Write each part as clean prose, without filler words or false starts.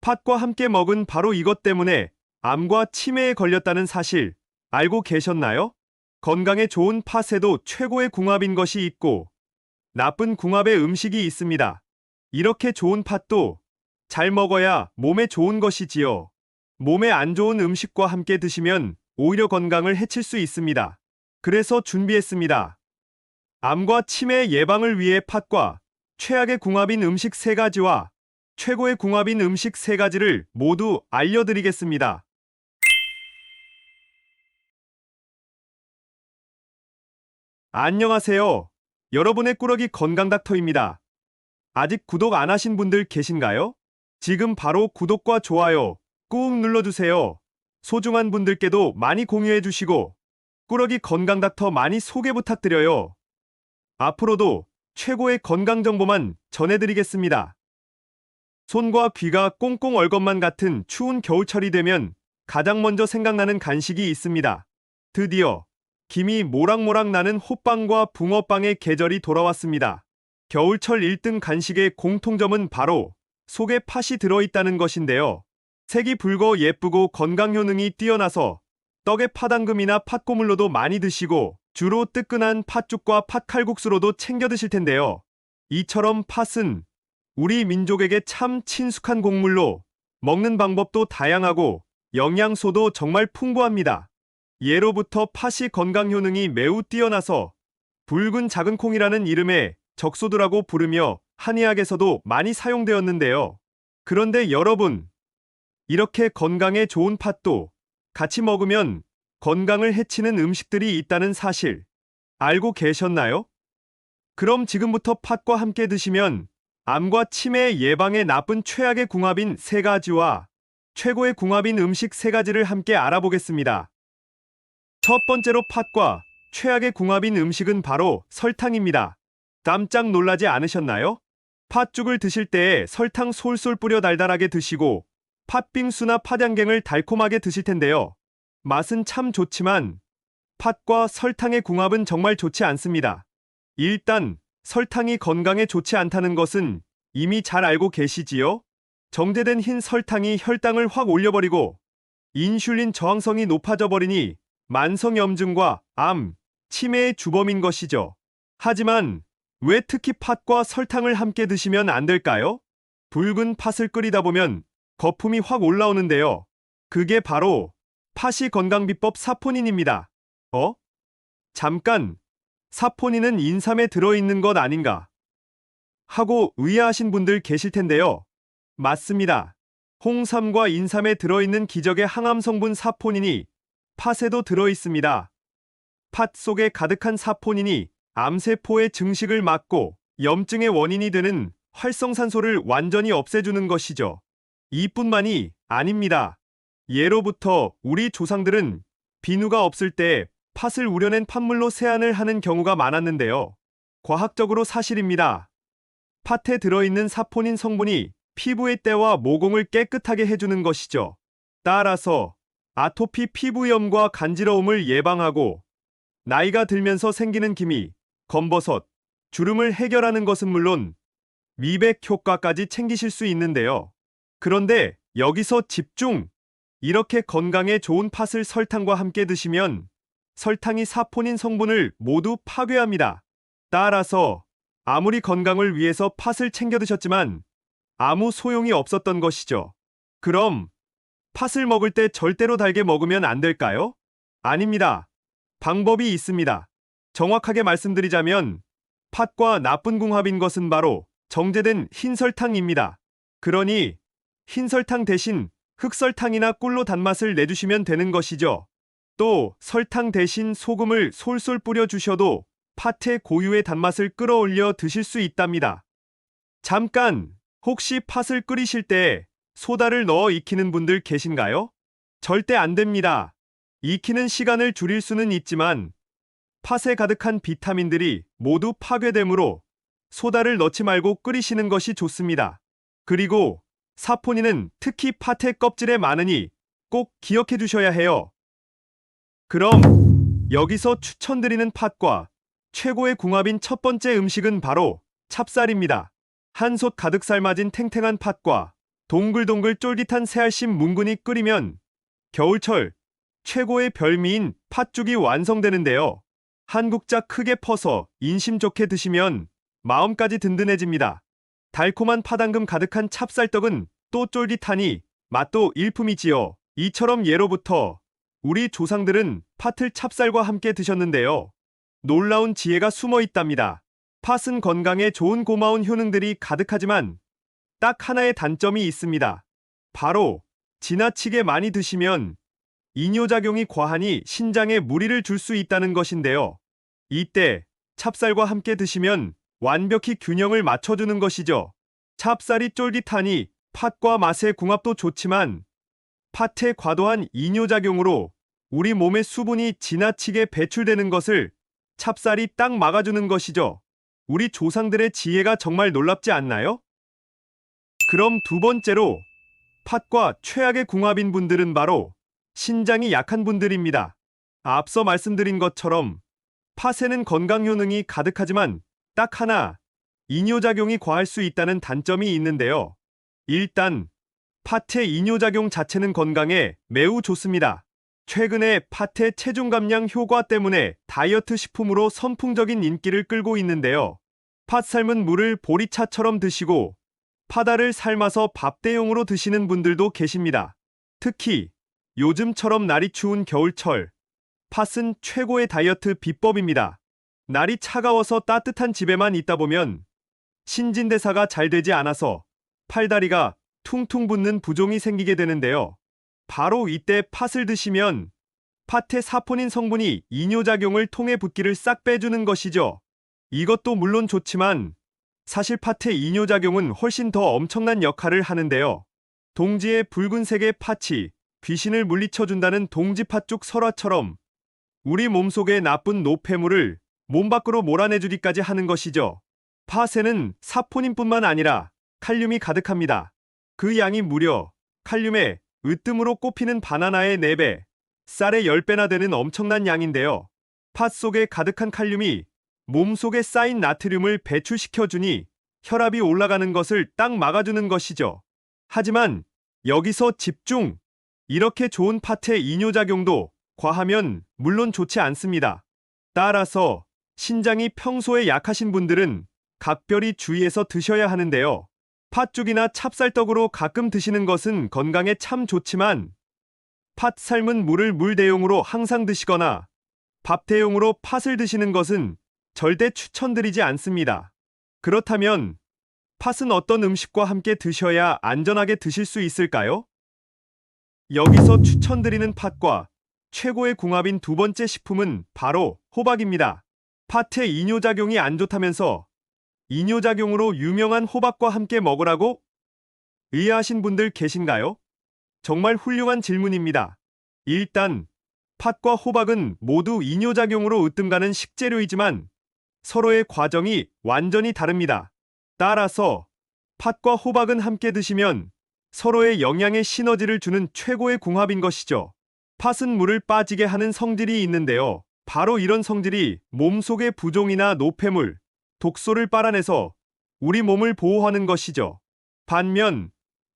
팥과 함께 먹은 바로 이것 때문에 암과 치매에 걸렸다는 사실 알고 계셨나요? 건강에 좋은 팥에도 최고의 궁합인 것이 있고 나쁜 궁합의 음식이 있습니다. 이렇게 좋은 팥도 잘 먹어야 몸에 좋은 것이지요. 몸에 안 좋은 음식과 함께 드시면 오히려 건강을 해칠 수 있습니다. 그래서 준비했습니다. 암과 치매 예방을 위해 팥과 최악의 궁합인 음식 3가지와 최고의 궁합인 음식 3가지를 모두 알려드리겠습니다. 안녕하세요. 여러분의 꾸러기 건강닥터입니다. 아직 구독 안 하신 분들 계신가요? 지금 바로 구독과 좋아요 꾹 눌러주세요. 소중한 분들께도 많이 공유해 주시고 꾸러기 건강닥터 많이 소개 부탁드려요. 앞으로도 최고의 건강 정보만 전해드리겠습니다. 손과 귀가 꽁꽁 얼 것만 같은 추운 겨울철이 되면 가장 먼저 생각나는 간식이 있습니다. 드디어 김이 모락모락 나는 호빵과 붕어빵의 계절이 돌아왔습니다. 겨울철 1등 간식의 공통점은 바로 속에 팥이 들어있다는 것인데요. 색이 붉어 예쁘고 건강 효능이 뛰어나서 떡에 팥앙금이나 팥고물로도 많이 드시고 주로 뜨끈한 팥죽과 팥칼국수로도 챙겨 드실 텐데요. 이처럼 팥은 우리 민족에게 참 친숙한 곡물로 먹는 방법도 다양하고 영양소도 정말 풍부합니다. 예로부터 팥이 건강 효능이 매우 뛰어나서 붉은 작은 콩이라는 이름의 적소두라고 부르며 한의학에서도 많이 사용되었는데요. 그런데 여러분, 이렇게 건강에 좋은 팥도 같이 먹으면 건강을 해치는 음식들이 있다는 사실 알고 계셨나요? 그럼 지금부터 팥과 함께 드시면 암과 치매 예방에 나쁜 최악의 궁합인 3가지와 최고의 궁합인 음식 3가지를 함께 알아보겠습니다. 첫 번째로 팥과 최악의 궁합인 음식은 바로 설탕입니다. 깜짝 놀라지 않으셨나요? 팥죽을 드실 때에 설탕 솔솔 뿌려 달달하게 드시고 팥빙수나 팥양갱을 달콤하게 드실 텐데요. 맛은 참 좋지만 팥과 설탕의 궁합은 정말 좋지 않습니다. 일단 설탕이 건강에 좋지 않다는 것은 이미 잘 알고 계시지요? 정제된 흰 설탕이 혈당을 확 올려버리고 인슐린 저항성이 높아져 버리니 만성염증과 암, 치매의 주범인 것이죠. 하지만 왜 특히 팥과 설탕을 함께 드시면 안 될까요? 붉은 팥을 끓이다 보면 거품이 확 올라오는데요. 그게 바로 팥이 건강비법 사포닌입니다. 잠깐, 사포닌은 인삼에 들어있는 것 아닌가? 하고 의아하신 분들 계실 텐데요. 맞습니다. 홍삼과 인삼에 들어있는 기적의 항암 성분 사포닌이 팥에도 들어있습니다. 팥 속에 가득한 사포닌이 암세포의 증식을 막고 염증의 원인이 되는 활성산소를 완전히 없애주는 것이죠. 이뿐만이 아닙니다. 예로부터 우리 조상들은 비누가 없을 때 팥을 우려낸 팥물로 세안을 하는 경우가 많았는데요. 과학적으로 사실입니다. 팥에 들어있는 사포닌 성분이 피부의 때와 모공을 깨끗하게 해주는 것이죠. 따라서 아토피 피부염과 간지러움을 예방하고 나이가 들면서 생기는 기미, 검버섯, 주름을 해결하는 것은 물론 미백 효과까지 챙기실 수 있는데요. 그런데 여기서 집중! 이렇게 건강에 좋은 팥을 설탕과 함께 드시면 설탕이 사포닌 성분을 모두 파괴합니다. 따라서 아무리 건강을 위해서 팥을 챙겨 드셨지만 아무 소용이 없었던 것이죠. 그럼 팥을 먹을 때 절대로 달게 먹으면 안 될까요? 아닙니다. 방법이 있습니다. 정확하게 말씀드리자면 팥과 나쁜 궁합인 것은 바로 정제된 흰설탕입니다. 그러니 흰설탕 대신 흑설탕이나 꿀로 단맛을 내주시면 되는 것이죠. 또 설탕 대신 소금을 솔솔 뿌려 주셔도 팥의 고유의 단맛을 끌어올려 드실 수 있답니다. 잠깐! 혹시 팥을 끓이실 때 소다를 넣어 익히는 분들 계신가요? 절대 안 됩니다. 익히는 시간을 줄일 수는 있지만 팥에 가득한 비타민들이 모두 파괴되므로 소다를 넣지 말고 끓이시는 것이 좋습니다. 그리고 사포닌은 특히 팥의 껍질에 많으니 꼭 기억해 두셔야 해요. 그럼 여기서 추천드리는 팥과 최고의 궁합인 첫 번째 음식은 바로 찹쌀입니다. 한솥 가득 삶아진 탱탱한 팥과 동글동글 쫄깃한 새알심 뭉근히 끓이면 겨울철 최고의 별미인 팥죽이 완성되는데요. 한 국자 크게 퍼서 인심 좋게 드시면 마음까지 든든해집니다. 달콤한 파당금 가득한 찹쌀떡은 또 쫄깃하니 맛도 일품이지요. 이처럼 예로부터 우리 조상들은 팥을 찹쌀과 함께 드셨는데요. 놀라운 지혜가 숨어 있답니다. 팥은 건강에 좋은 고마운 효능들이 가득하지만 딱 하나의 단점이 있습니다. 바로 지나치게 많이 드시면 이뇨작용이 과하니 신장에 무리를 줄 수 있다는 것인데요. 이때 찹쌀과 함께 드시면 완벽히 균형을 맞춰주는 것이죠. 찹쌀이 쫄깃하니 팥과 맛의 궁합도 좋지만 팥의 과도한 이뇨작용으로 우리 몸의 수분이 지나치게 배출되는 것을 찹쌀이 딱 막아주는 것이죠. 우리 조상들의 지혜가 정말 놀랍지 않나요? 그럼 두 번째로 팥과 최악의 궁합인 분들은 바로 신장이 약한 분들입니다. 앞서 말씀드린 것처럼 팥에는 건강 효능이 가득하지만 딱 하나 이뇨작용이 과할 수 있다는 단점이 있는데요. 일단 팥의 이뇨작용 자체는 건강에 매우 좋습니다. 최근에 팥의 체중 감량 효과 때문에 다이어트 식품으로 선풍적인 인기를 끌고 있는데요. 팥 삶은 물을 보리차처럼 드시고 팥알을 삶아서 밥 대용으로 드시는 분들도 계십니다. 특히 요즘처럼 날이 추운 겨울철, 팥은 최고의 다이어트 비법입니다. 날이 차가워서 따뜻한 집에만 있다 보면 신진대사가 잘 되지 않아서 팔다리가 퉁퉁 붓는 부종이 생기게 되는데요. 바로 이때 팥을 드시면 팥의 사포닌 성분이 이뇨작용을 통해 붓기를 싹 빼주는 것이죠. 이것도 물론 좋지만 사실 팥의 이뇨작용은 훨씬 더 엄청난 역할을 하는데요. 동지의 붉은색의 팥이 귀신을 물리쳐준다는 동지팥죽 설화처럼 우리 몸속의 나쁜 노폐물을 몸 밖으로 몰아내주기까지 하는 것이죠. 팥에는 사포닌뿐만 아니라 칼륨이 가득합니다. 그 양이 무려 칼륨의 으뜸으로 꼽히는 바나나의 4배, 쌀의 10배나 되는 엄청난 양인데요. 팥 속에 가득한 칼륨이 몸속에 쌓인 나트륨을 배출시켜주니 혈압이 올라가는 것을 딱 막아주는 것이죠. 하지만 여기서 집중! 이렇게 좋은 팥의 이뇨작용도 과하면 물론 좋지 않습니다. 따라서 신장이 평소에 약하신 분들은 각별히 주의해서 드셔야 하는데요. 팥죽이나 찹쌀떡으로 가끔 드시는 것은 건강에 참 좋지만 팥 삶은 물을 물 대용으로 항상 드시거나 밥 대용으로 팥을 드시는 것은 절대 추천드리지 않습니다. 그렇다면 팥은 어떤 음식과 함께 드셔야 안전하게 드실 수 있을까요? 여기서 추천드리는 팥과 최고의 궁합인 두 번째 식품은 바로 호박입니다. 팥의 이뇨작용이 안 좋다면서 이뇨작용으로 유명한 호박과 함께 먹으라고? 의아하신 분들 계신가요? 정말 훌륭한 질문입니다. 일단 팥과 호박은 모두 이뇨작용으로 으뜸가는 식재료이지만 서로의 과정이 완전히 다릅니다. 따라서 팥과 호박은 함께 드시면 서로의 영양의 시너지를 주는 최고의 궁합인 것이죠. 팥은 물을 빠지게 하는 성질이 있는데요. 바로 이런 성질이 몸속의 부종이나 노폐물, 독소를 빨아내서 우리 몸을 보호하는 것이죠. 반면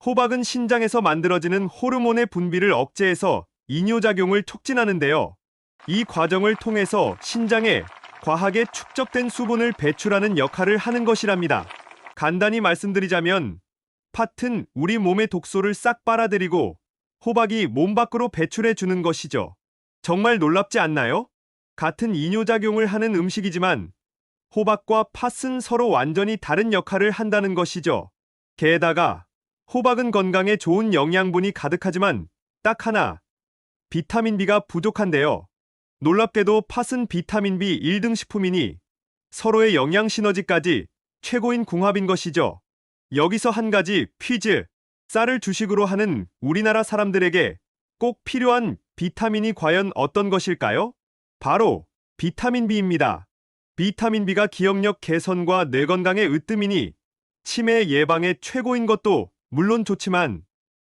호박은 신장에서 만들어지는 호르몬의 분비를 억제해서 이뇨작용을 촉진하는데요. 이 과정을 통해서 신장에 과하게 축적된 수분을 배출하는 역할을 하는 것이랍니다. 간단히 말씀드리자면 팥은 우리 몸의 독소를 싹 빨아들이고 호박이 몸 밖으로 배출해 주는 것이죠. 정말 놀랍지 않나요? 같은 이뇨작용을 하는 음식이지만 호박과 팥은 서로 완전히 다른 역할을 한다는 것이죠. 게다가 호박은 건강에 좋은 영양분이 가득하지만 딱 하나, 비타민 B가 부족한데요. 놀랍게도 팥은 비타민 B 1등 식품이니 서로의 영양 시너지까지 최고인 궁합인 것이죠. 여기서 한 가지 퀴즈. 쌀을 주식으로 하는 우리나라 사람들에게 꼭 필요한 비타민이 과연 어떤 것일까요? 바로 비타민 B입니다. 비타민 B가 기억력 개선과 뇌 건강에 으뜸이니 치매 예방에 최고인 것도 물론 좋지만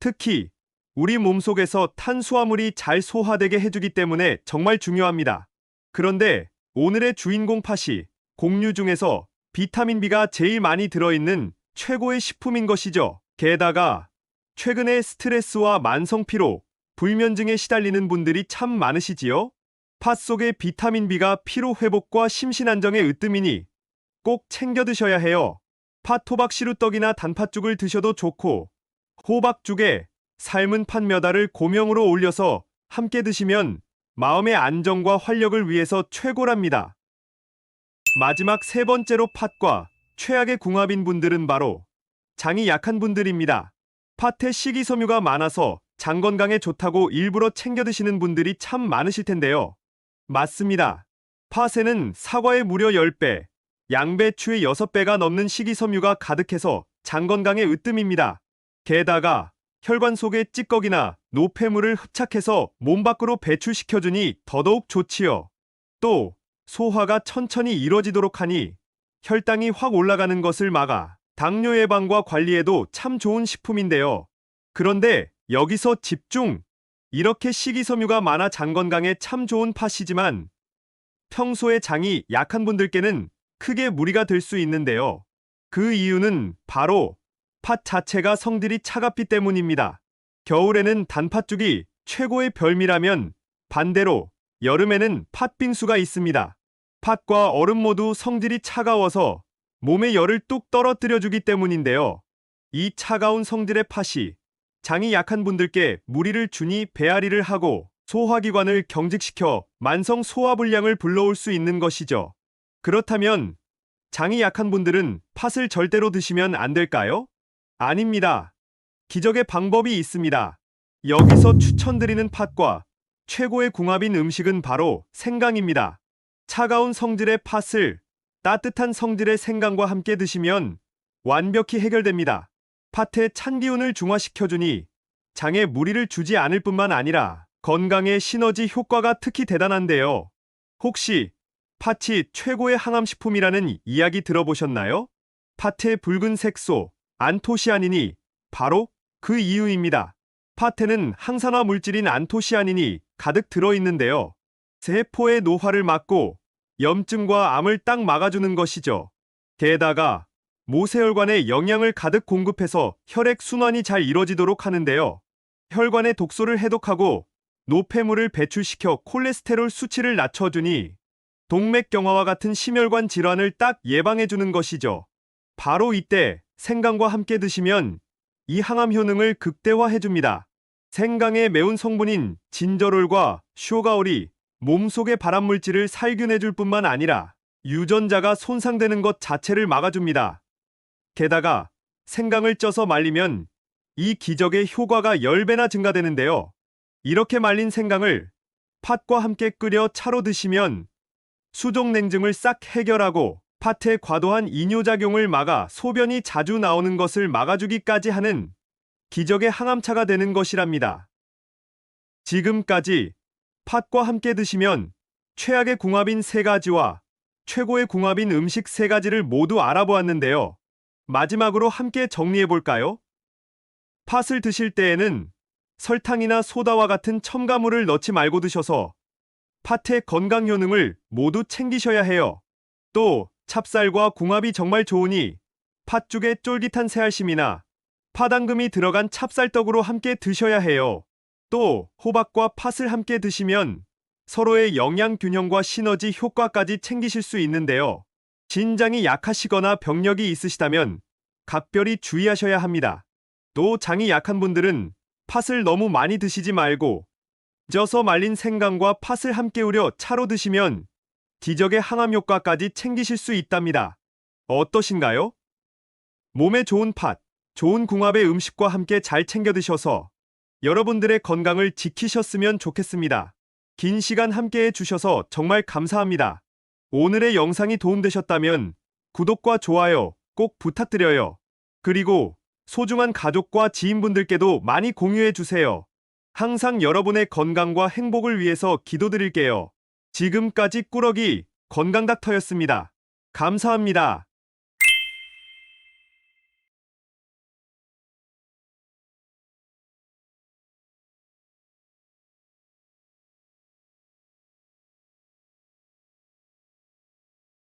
특히 우리 몸속에서 탄수화물이 잘 소화되게 해주기 때문에 정말 중요합니다. 그런데 오늘의 주인공 팥이 곡류 중에서 비타민 B가 제일 많이 들어있는 최고의 식품인 것이죠. 게다가 최근에 스트레스와 만성 피로, 불면증에 시달리는 분들이 참 많으시지요? 팥 속의 비타민 B가 피로 회복과 심신 안정에 으뜸이니 꼭 챙겨 드셔야 해요. 팥 호박시루떡이나 단팥죽을 드셔도 좋고, 호박죽에 삶은 팥 몇 알을 고명으로 올려서 함께 드시면 마음의 안정과 활력을 위해서 최고랍니다. 마지막 세 번째로 팥과 최악의 궁합인 분들은 바로 장이 약한 분들입니다. 팥에 식이섬유가 많아서 장 건강에 좋다고 일부러 챙겨 드시는 분들이 참 많으실 텐데요. 맞습니다. 팥에는 사과의 무려 10배, 양배추의 6배가 넘는 식이섬유가 가득해서 장 건강에 으뜸입니다. 게다가 혈관 속의 찌꺼기나 노폐물을 흡착해서 몸 밖으로 배출시켜주니 더더욱 좋지요. 또 소화가 천천히 이뤄지도록 하니 혈당이 확 올라가는 것을 막아 당뇨 예방과 관리에도 참 좋은 식품인데요. 그런데 여기서 집중! 이렇게 식이섬유가 많아 장 건강에 참 좋은 팥이지만 평소에 장이 약한 분들께는 크게 무리가 될 수 있는데요. 그 이유는 바로 팥 자체가 성질이 차갑기 때문입니다. 겨울에는 단팥죽이 최고의 별미라면 반대로 여름에는 팥빙수가 있습니다. 팥과 얼음 모두 성질이 차가워서 몸에 열을 뚝 떨어뜨려 주기 때문인데요. 이 차가운 성질의 팥이 장이 약한 분들께 무리를 주니 배앓이를 하고 소화기관을 경직시켜 만성 소화불량을 불러올 수 있는 것이죠. 그렇다면 장이 약한 분들은 팥을 절대로 드시면 안 될까요? 아닙니다. 기적의 방법이 있습니다. 여기서 추천드리는 팥과 최고의 궁합인 음식은 바로 생강입니다. 차가운 성질의 팥을 따뜻한 성질의 생강과 함께 드시면 완벽히 해결됩니다. 팥의 찬 기운을 중화시켜주니 장에 무리를 주지 않을 뿐만 아니라 건강에 시너지 효과가 특히 대단한데요. 혹시 팥이 최고의 항암식품이라는 이야기 들어보셨나요? 팥의 붉은 색소, 안토시아닌이 바로 그 이유입니다. 팥에는 항산화 물질인 안토시아닌이 가득 들어있는데요. 세포의 노화를 막고 염증과 암을 딱 막아주는 것이죠. 게다가 모세혈관에 영양을 가득 공급해서 혈액 순환이 잘 이뤄지도록 하는데요. 혈관의 독소를 해독하고 노폐물을 배출시켜 콜레스테롤 수치를 낮춰주니 동맥경화와 같은 심혈관 질환을 딱 예방해주는 것이죠. 바로 이때 생강과 함께 드시면 이 항암 효능을 극대화해줍니다. 생강의 매운 성분인 진저롤과 슈가올이 몸속의 발암물질을 살균해줄 뿐만 아니라 유전자가 손상되는 것 자체를 막아줍니다. 게다가 생강을 쪄서 말리면 이 기적의 효과가 10배나 증가되는데요. 이렇게 말린 생강을 팥과 함께 끓여 차로 드시면 수족 냉증을 싹 해결하고 팥의 과도한 이뇨작용을 막아 소변이 자주 나오는 것을 막아주기까지 하는 기적의 항암차가 되는 것이랍니다. 지금까지 팥과 함께 드시면 최악의 궁합인 3가지와 최고의 궁합인 음식 3가지를 모두 알아보았는데요. 마지막으로 함께 정리해볼까요? 팥을 드실 때에는 설탕이나 소다와 같은 첨가물을 넣지 말고 드셔서 팥의 건강 효능을 모두 챙기셔야 해요. 또 찹쌀과 궁합이 정말 좋으니 팥죽에 쫄깃한 새알심이나 파당금이 들어간 찹쌀떡으로 함께 드셔야 해요. 또 호박과 팥을 함께 드시면 서로의 영양 균형과 시너지 효과까지 챙기실 수 있는데요. 신장이 약하시거나 병력이 있으시다면 각별히 주의하셔야 합니다. 또 장이 약한 분들은 팥을 너무 많이 드시지 말고 쪄서 말린 생강과 팥을 함께 우려 차로 드시면 기적의 항암 효과까지 챙기실 수 있답니다. 어떠신가요? 몸에 좋은 팥, 좋은 궁합의 음식과 함께 잘 챙겨 드셔서 여러분들의 건강을 지키셨으면 좋겠습니다. 긴 시간 함께 해주셔서 정말 감사합니다. 오늘의 영상이 도움되셨다면 구독과 좋아요 꼭 부탁드려요. 그리고 소중한 가족과 지인분들께도 많이 공유해주세요. 항상 여러분의 건강과 행복을 위해서 기도드릴게요. 지금까지 꾸러기 건강닥터였습니다. 감사합니다.